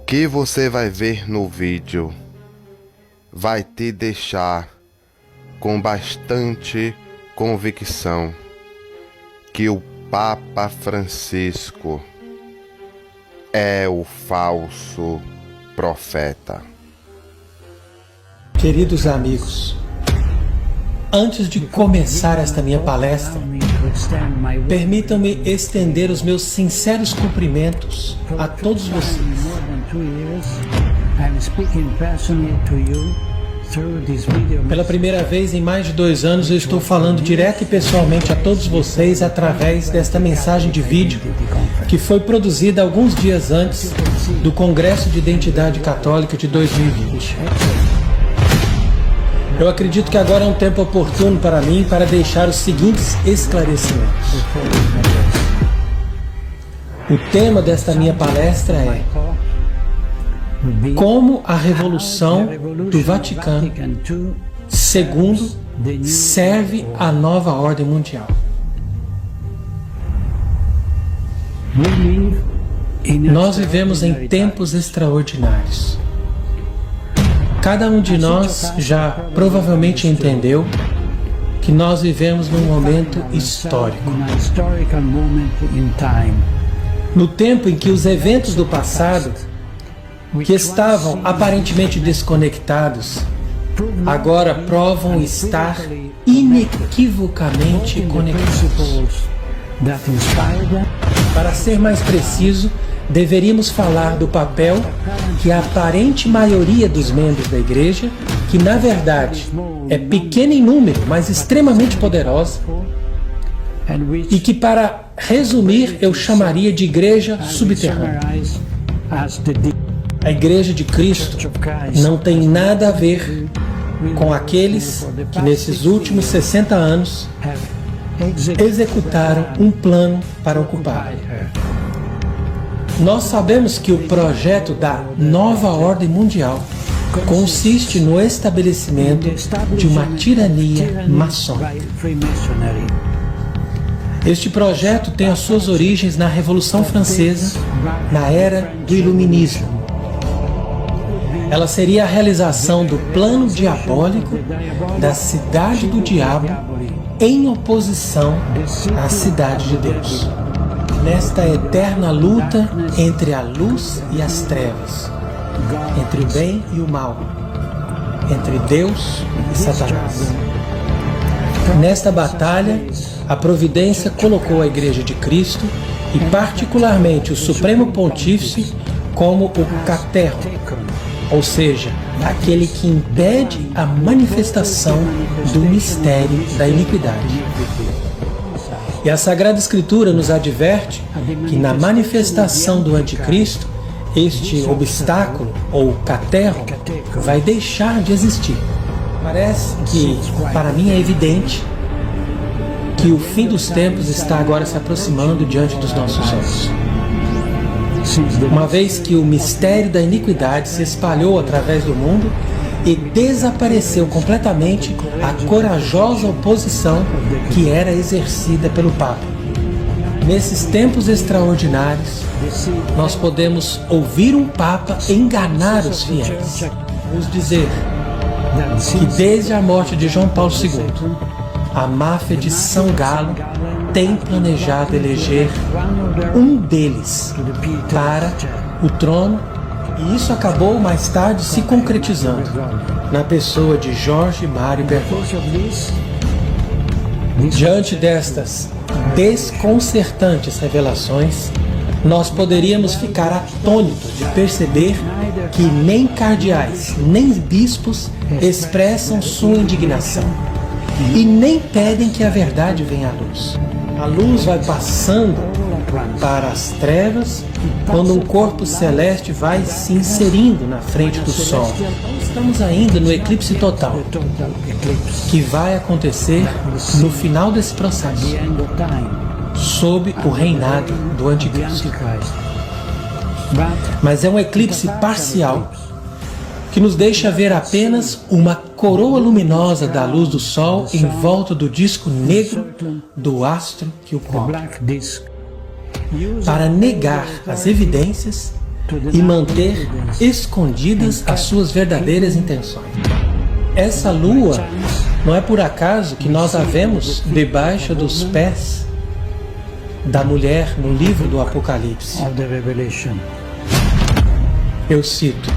que você vai ver no vídeo vai te deixar com bastante convicção que o Papa Francisco é o falso profeta. Queridos amigos, antes de começar esta minha palestra, permitam-me estender os meus sinceros cumprimentos a todos vocês. Pela primeira vez em mais de 2 anos, eu estou falando direto e pessoalmente a todos vocês através desta mensagem de vídeo que foi produzida alguns dias antes do Congresso de Identidade Católica de 2020. Eu acredito que agora é um tempo oportuno para mim para deixar os seguintes esclarecimentos. O tema desta minha palestra é como a Revolução do Vaticano II serve à nova ordem mundial. Nós vivemos em tempos extraordinários. Cada um de nós já provavelmente entendeu que nós vivemos num momento histórico. No tempo em que os eventos do passado, que estavam aparentemente desconectados, agora provam estar inequivocamente conectados. Para ser mais preciso, deveríamos falar do papel que a aparente maioria dos membros da igreja, que na verdade é pequena em número, mas extremamente poderosa, e que, para resumir, eu chamaria de igreja subterrânea. A igreja de Cristo não tem nada a ver com aqueles que nesses últimos 60 anos executaram um plano para ocupar. Nós sabemos que o projeto da nova ordem mundial consiste no estabelecimento de uma tirania maçônica. Este projeto tem as suas origens na Revolução Francesa, na era do Iluminismo. Ela seria a realização do plano diabólico da cidade do diabo em oposição à cidade de Deus. Nesta eterna luta entre a luz e as trevas, entre o bem e o mal, entre Deus e Satanás. Nesta batalha, a providência colocou a Igreja de Cristo e particularmente o Supremo Pontífice como o caterro, ou seja, aquele que impede a manifestação do mistério da iniquidade. E a Sagrada Escritura nos adverte que na manifestação do Anticristo, este obstáculo, ou caterro, vai deixar de existir. Parece que, para mim, é evidente que o fim dos tempos está agora se aproximando diante dos nossos olhos. Uma vez que o mistério da iniquidade se espalhou através do mundo e desapareceu completamente a corajosa oposição que era exercida pelo Papa. Nesses tempos extraordinários, nós podemos ouvir um Papa enganar os fiéis. Vamos dizer que desde a morte de João Paulo II, a máfia de São Galo tem planejado eleger um deles para o trono, e isso acabou mais tarde se concretizando na pessoa de Jorge Mário Bergoglio. Diante destas desconcertantes revelações, nós poderíamos ficar atônitos de perceber que nem cardeais, nem bispos expressam sua indignação e nem pedem que a verdade venha à luz. A luz vai passando para as trevas quando um corpo celeste vai se inserindo na frente do Sol. Estamos ainda no eclipse total, que vai acontecer no final desse processo, sob o reinado do Anticristo. Mas é um eclipse parcial, que nos deixa ver apenas uma coroa luminosa da luz do Sol em volta do disco negro do astro que o cobre. Para negar as evidências e manter escondidas as suas verdadeiras intenções. Essa lua não é por acaso que nós a vemos debaixo dos pés da mulher no livro do Apocalipse. Eu cito: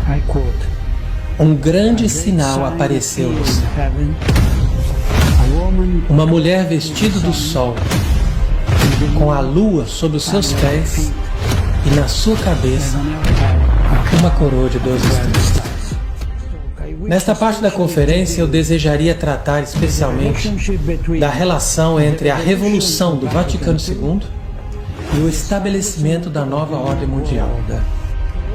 um grande sinal apareceu no céu. Uma mulher vestida do sol, com a lua sob os seus pés e na sua cabeça uma coroa de 12 estrelas. Nesta parte da conferência eu desejaria tratar especialmente da relação entre a revolução do Vaticano II e o estabelecimento da nova ordem mundial.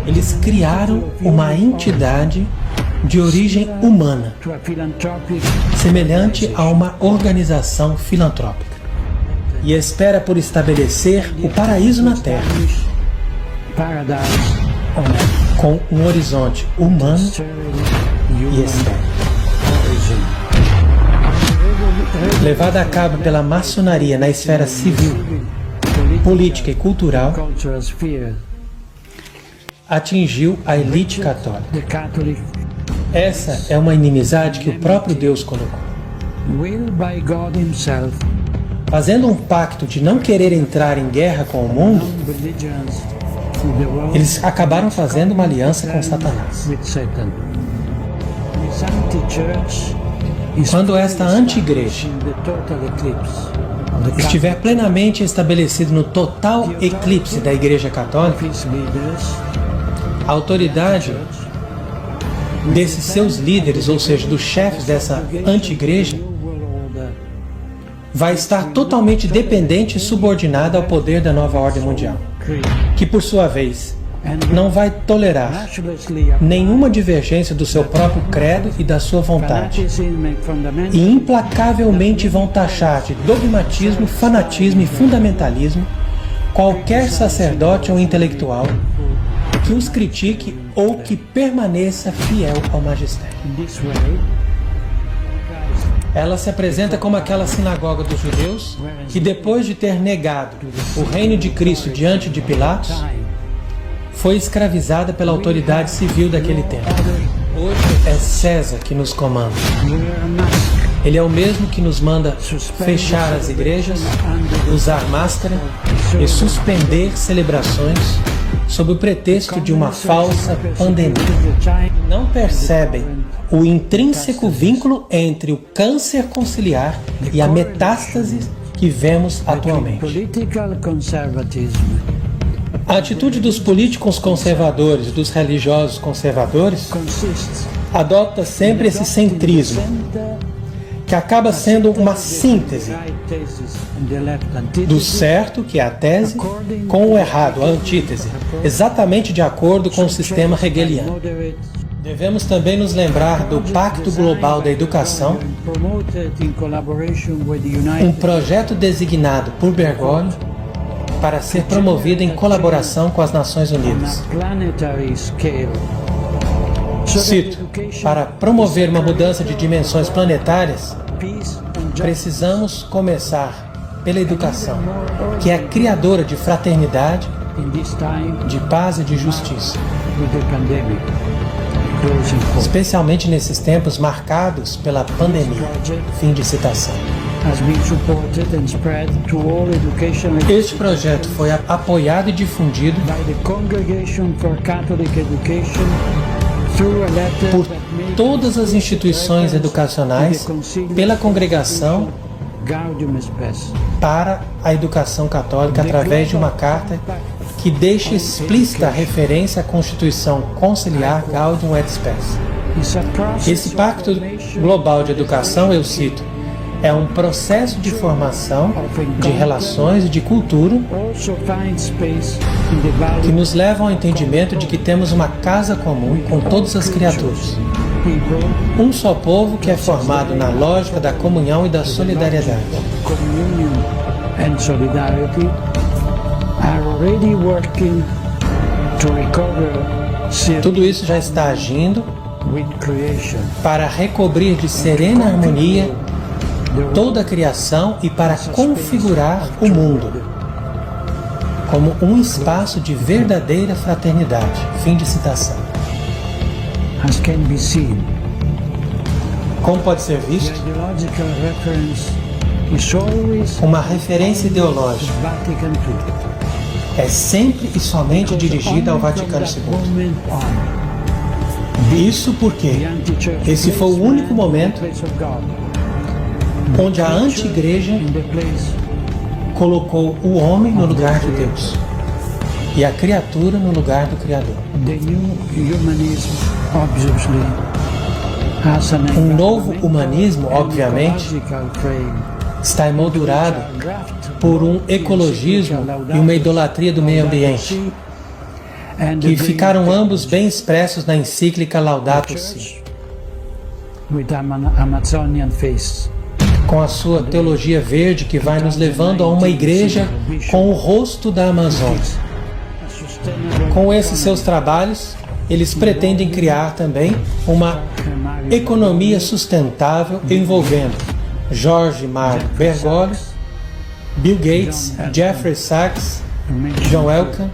Eles criaram uma entidade de origem humana, semelhante a uma organização filantrópica, e espera por estabelecer o paraíso na Terra, com um horizonte humano e externo. Levada a cabo pela maçonaria na esfera civil, política e cultural, atingiu a elite católica. Essa é uma inimizade que o próprio Deus colocou. Fazendo um pacto de não querer entrar em guerra com o mundo, eles acabaram fazendo uma aliança com Satanás. Quando esta anti-igreja estiver plenamente estabelecida no total eclipse da Igreja Católica, a autoridade desses seus líderes, ou seja, dos chefes dessa anti-igreja, vai estar totalmente dependente e subordinada ao poder da nova ordem mundial, que por sua vez não vai tolerar nenhuma divergência do seu próprio credo e da sua vontade, e implacavelmente vão taxar de dogmatismo, fanatismo e fundamentalismo qualquer sacerdote ou intelectual que os critique ou que permaneça fiel ao magistério. Ela se apresenta como aquela sinagoga dos judeus que, depois de ter negado o reino de Cristo diante de Pilatos, foi escravizada pela autoridade civil daquele tempo. Hoje é César que nos comanda. Ele é o mesmo que nos manda fechar as igrejas, usar máscara e suspender celebrações sob o pretexto de uma falsa pandemia. Não percebem o intrínseco vínculo entre o câncer conciliar e a metástase que vemos atualmente. A atitude dos políticos conservadores e dos religiosos conservadores adota sempre esse centrismo, que acaba sendo uma síntese do certo, que é a tese, com o errado, a antítese, exatamente de acordo com o sistema hegeliano. Devemos também nos lembrar do Pacto Global da Educação, um projeto designado por Bergoglio para ser promovido em colaboração com as Nações Unidas. Cito: para promover uma mudança de dimensões planetárias, precisamos começar pela educação, que é criadora de fraternidade, de paz e de justiça. Especialmente nesses tempos marcados pela pandemia. Fim de citação. Este projeto foi apoiado e difundido por todas as instituições educacionais pela Congregação para a Educação Católica através de uma carta que deixa explícita a referência à Constituição Conciliar Gaudium et Spes. Esse Pacto Global de Educação, eu cito, é um processo de formação de relações e de cultura que nos leva ao entendimento de que temos uma casa comum com todas as criaturas. Um só povo que é formado na lógica da comunhão e da solidariedade. Tudo isso já está agindo para recobrir de serena harmonia toda a criação e para configurar o mundo como um espaço de verdadeira fraternidade. Fim de citação. As can be seen, Como pode ser the visto, ideological reference is always uma referência ideológica Vatican II. é sempre e somente dirigida ao Vaticano II. Isso porque esse foi o único momento onde a anti-igreja colocou o homem no lugar de Deus e a criatura no lugar do Criador. Um novo humanismo, obviamente, está emoldurado por um ecologismo e uma idolatria do meio ambiente, que ficaram ambos bem expressos na encíclica Laudato Si, com a sua teologia verde que vai nos levando a uma igreja com o rosto da Amazônia. Com esses seus trabalhos, eles pretendem criar também uma economia sustentável envolvendo Jorge Mário Bergoglio, Bill Gates, Jeffrey Sachs, John Elkann,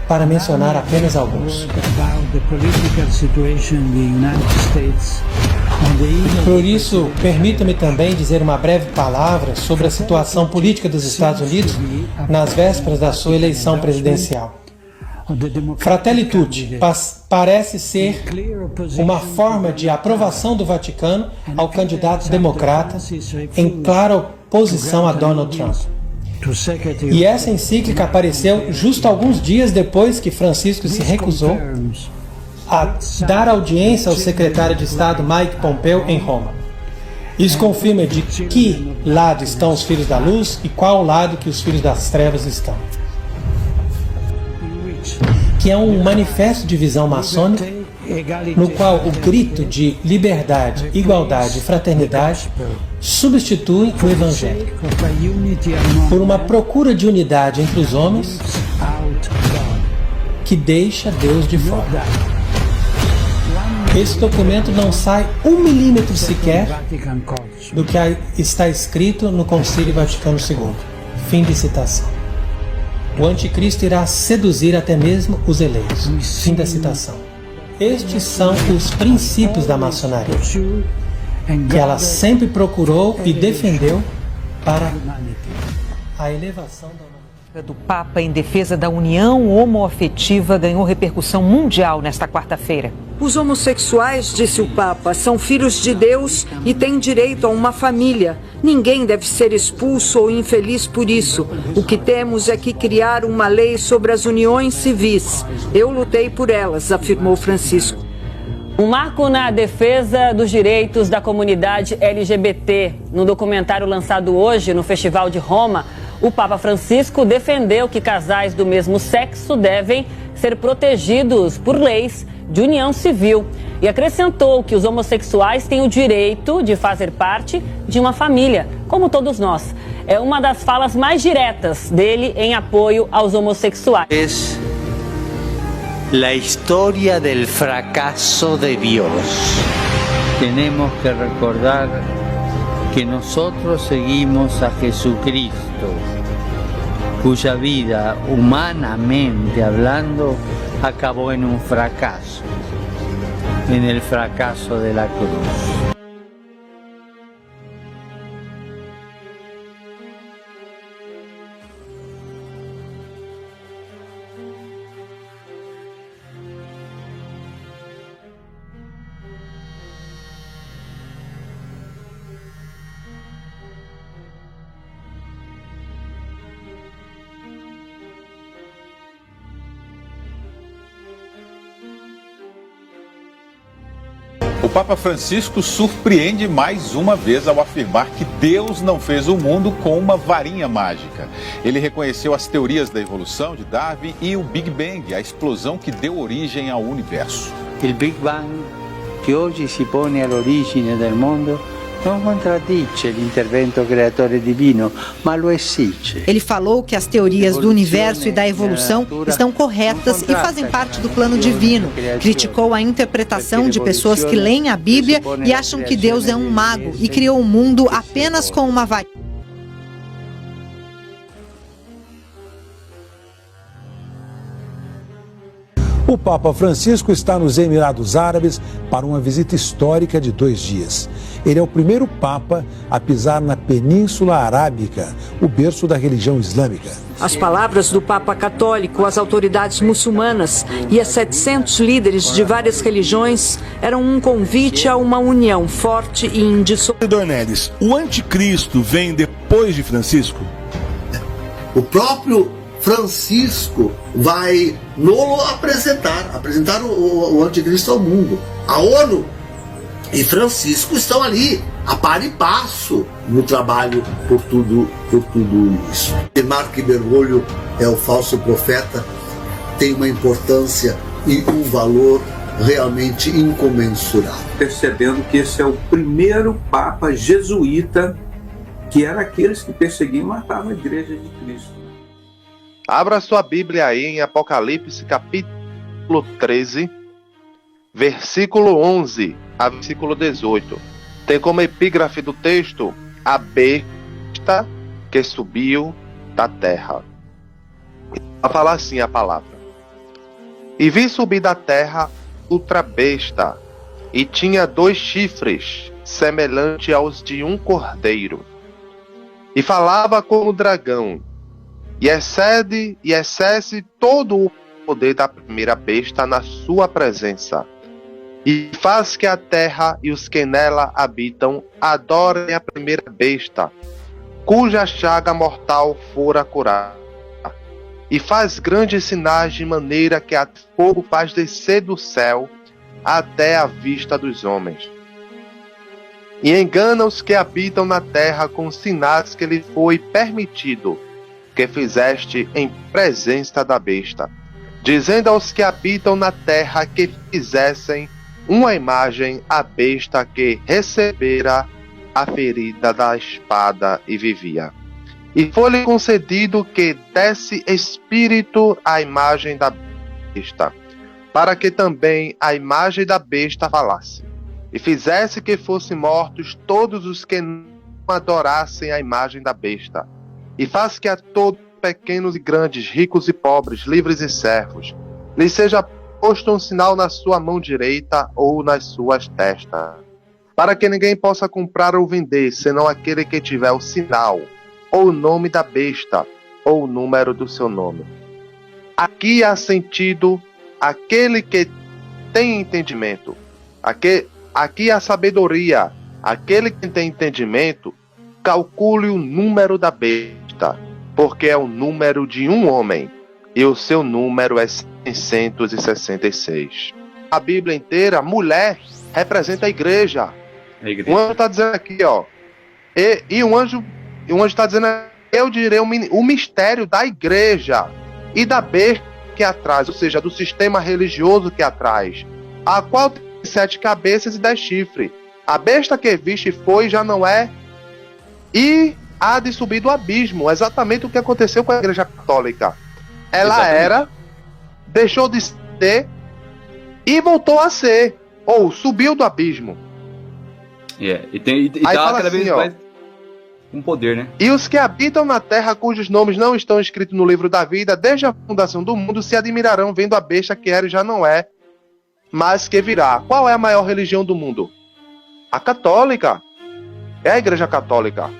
para mencionar apenas alguns. Por isso, permita-me também dizer uma breve palavra sobre a situação política dos Estados Unidos nas vésperas da sua eleição presidencial. Fratelli Tutti parece ser uma forma de aprovação do Vaticano ao candidato democrata em clara oposição a Donald Trump. E essa encíclica apareceu justo alguns dias depois que Francisco se recusou a dar audiência ao secretário de Estado Mike Pompeo em Roma. Isso confirma de que lado estão os filhos da luz e qual lado que os filhos das trevas estão. Que é um manifesto de visão maçônica, no qual o grito de liberdade, igualdade e fraternidade substitui o Evangelho por uma procura de unidade entre os homens que deixa Deus de fora. Esse documento não sai 1 milímetro sequer do que está escrito no Concílio Vaticano II. Fim de citação. O anticristo irá seduzir até mesmo os eleitos. Fim da citação. Estes são os princípios da maçonaria, que ela sempre procurou e defendeu para a elevação da humanidade. Do Papa em defesa da união homoafetiva ganhou repercussão mundial nesta quarta-feira. Os homossexuais, disse o Papa, são filhos de Deus e têm direito a uma família. Ninguém deve ser expulso ou infeliz por isso. O que temos é que criar uma lei sobre as uniões civis. Eu lutei por elas, afirmou Francisco. Um marco na defesa dos direitos da comunidade LGBT. No documentário lançado hoje no Festival de Roma, o Papa Francisco defendeu que casais do mesmo sexo devem ser protegidos por leis de união civil e acrescentou que os homossexuais têm o direito de fazer parte de uma família, como todos nós. É uma das falas mais diretas dele em apoio aos homossexuais. La historia del fracaso de Dios. Tenemos que recordar que nosotros seguimos a Jesucristo, cuya vida, humanamente hablando, acabó en un fracaso, en el fracaso de la cruz. O Papa Francisco surpreende mais uma vez ao afirmar que Deus não fez o mundo com uma varinha mágica. Ele reconheceu as teorias da evolução de Darwin e o Big Bang, a explosão que deu origem ao universo. El Big Bang, que hoje se pone all'origine del mondo, não contraddice l'intervento creatore divino, ma lo esige. Ele falou que as teorias do universo e da evolução estão corretas e fazem parte do plano divino. Criticou a interpretação de pessoas que leem a Bíblia e acham que Deus é um mago e criou o mundo apenas com uma varinha. O Papa Francisco está nos Emirados Árabes para uma visita histórica de 2 dias. Ele é o primeiro Papa a pisar na Península Arábica, o berço da religião islâmica. As palavras do Papa Católico às autoridades muçulmanas e a 700 líderes de várias religiões eram um convite a uma união forte e indissolúvel. Dornelles, o anticristo vem depois de Francisco? O próprio Francisco vai nolo apresentar o anticristo ao mundo. A ONU e Francisco estão ali, a par e passo, no trabalho por tudo isso. Afirmar que Bergoglio é o falso profeta tem uma importância e um valor realmente incomensurável. Percebendo que esse é o primeiro Papa jesuíta, que era aqueles que perseguiam e matavam a Igreja de Cristo. Abra sua Bíblia aí em Apocalipse capítulo 13, versículo 11 a versículo 18. Tem como epígrafe do texto: a besta que subiu da terra. A falar assim a palavra: e vi subir da terra outra besta, e tinha 2 chifres, semelhante aos de um cordeiro, e falava como dragão, e excede todo o poder da primeira besta na sua presença, e faz que a terra e os que nela habitam adorem a primeira besta, cuja chaga mortal fora curada, e faz grandes sinais de maneira que a fogo faz descer do céu até a vista dos homens. E engana os que habitam na terra com sinais que lhe foi permitido, que fizeste em presença da besta, dizendo aos que habitam na terra que fizessem uma imagem à besta que recebera a ferida da espada e vivia. E foi-lhe concedido que desse espírito à imagem da besta, para que também a imagem da besta falasse, e fizesse que fossem mortos todos os que não adorassem a imagem da besta, e faz que a todos, pequenos e grandes, ricos e pobres, livres e servos, lhe seja posto um sinal na sua mão direita ou nas suas testas, para que ninguém possa comprar ou vender, senão aquele que tiver o sinal, ou o nome da besta, ou o número do seu nome. Aqui há sentido aquele que tem entendimento. Aqui há sabedoria. Aquele que tem entendimento, calcule o número da besta, porque é o número de um homem, e o seu número é 666. A Bíblia inteira, mulher representa a igreja. O anjo está dizendo aqui, ó, e o anjo está dizendo, eu direi o mistério da igreja e da besta que atrás, ou seja, do sistema religioso que atrás, a qual tem 7 cabeças e 10 chifres. A besta que viste foi, já não é, e há de subir do abismo. Exatamente o que aconteceu com a Igreja Católica. Ela era, deixou de ser e voltou a ser, ou subiu do abismo. E dá cada vez mais um poder, né? E os que habitam na terra, cujos nomes não estão escritos no livro da vida, desde a fundação do mundo, se admirarão vendo a besta que era e já não é, mas que virá. Qual é a maior religião do mundo? A católica. É a Igreja Católica.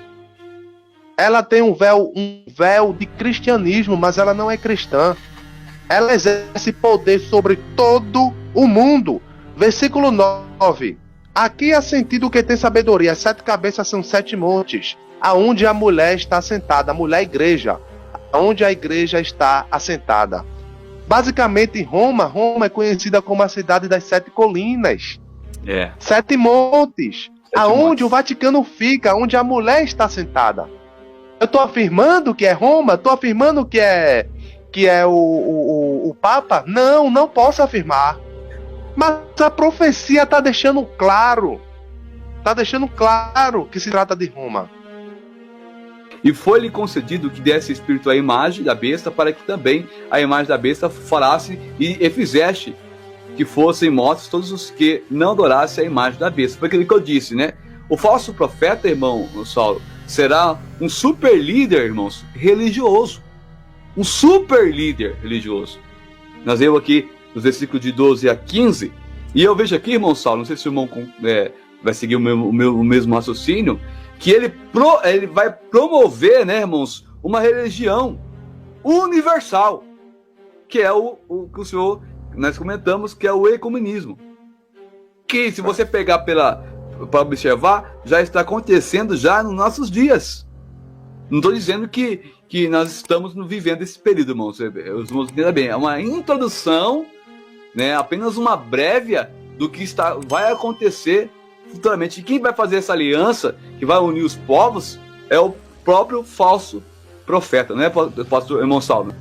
Ela tem um véu de cristianismo, mas ela não é cristã. Ela exerce poder sobre todo o mundo. Versículo 9. Aqui há sentido que tem sabedoria. As 7 cabeças são 7 montes, aonde a mulher está assentada. A mulher igreja. Aonde a igreja está assentada. Basicamente, Roma é conhecida como a cidade das 7 colinas. 7 montes. Aonde o Vaticano fica, onde a mulher está sentada. Eu estou afirmando que é Roma? Estou afirmando que é o Papa? Não posso afirmar. Mas a profecia está deixando claro. Está deixando claro que se trata de Roma. E foi-lhe concedido que desse espírito à imagem da besta, para que também a imagem da besta falasse e fizesse que fossem mortos todos os que não adorassem a imagem da besta. Foi aquilo que eu disse, né? O falso profeta, irmão Saulo, será um super líder, irmãos, religioso. Um super líder religioso. Nós vemos aqui dos versículos de 12 a 15, e eu vejo aqui, irmão Saulo, não sei se o irmão vai seguir o mesmo raciocínio, que ele vai promover, né, irmãos, uma religião universal, que é o que o senhor, nós comentamos, que é o ecumenismo. Que, se você pegar para observar, já está acontecendo já nos nossos dias. Não estou dizendo que nós estamos vivendo esse período, irmãos. Os irmãos entendam bem. É uma introdução, né, apenas uma prévia do que vai acontecer futuramente. E quem vai fazer essa aliança, que vai unir os povos, é o próprio falso profeta, né, pastor irmão Saulo?